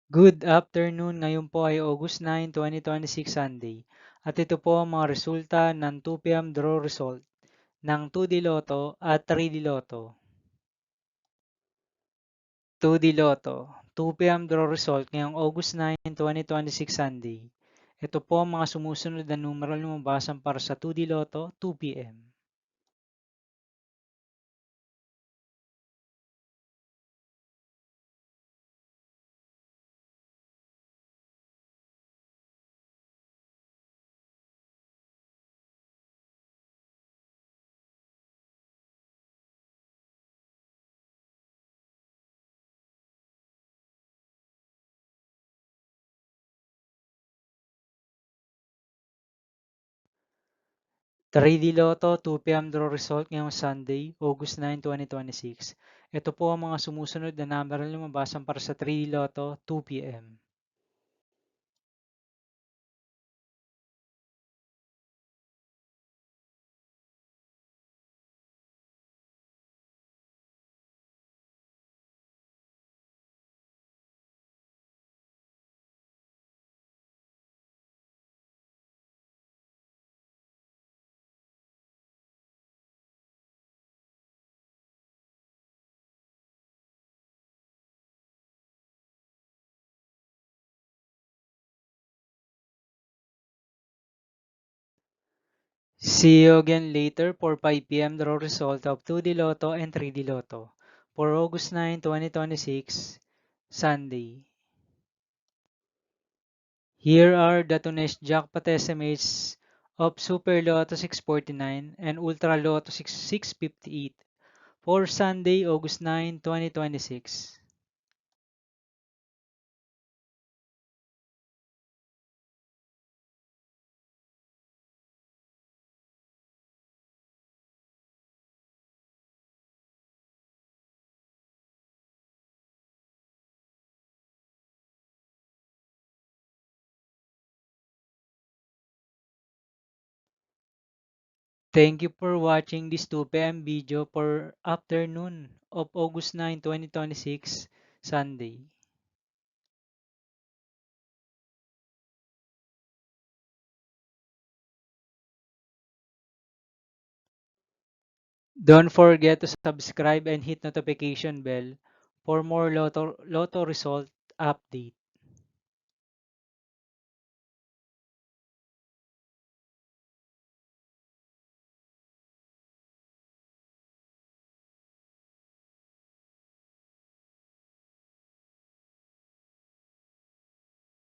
Good afternoon, ngayon po ay August 9, 2026 Sunday. At ito po ang mga resulta ng 2 p.m. draw result ng 2D Lotto at 3D Lotto. 2D Lotto, 2 p.m. draw result ngayong August 9, 2026 Sunday. Ito po ang mga sumusunod na numero lumabasan para sa 2D Lotto 2 p.m. 3D Lotto 2 p.m. draw result ngayong Sunday, August 9, 2026. Ito po ang mga sumusunod na numero lumabasan para sa 3D Lotto 2 p.m. See you again later for 5 p.m. draw result of 2D Lotto and 3D Lotto for August 9, 2026, Sunday. Here are the today's jackpot estimates of Super Lotto 649 and Ultra Lotto 658 for Sunday, August 9, 2026. Thank you for watching this 2 p.m. video for afternoon of August 9, 2026, Sunday. Don't forget to subscribe and hit notification bell for more Lotto result update.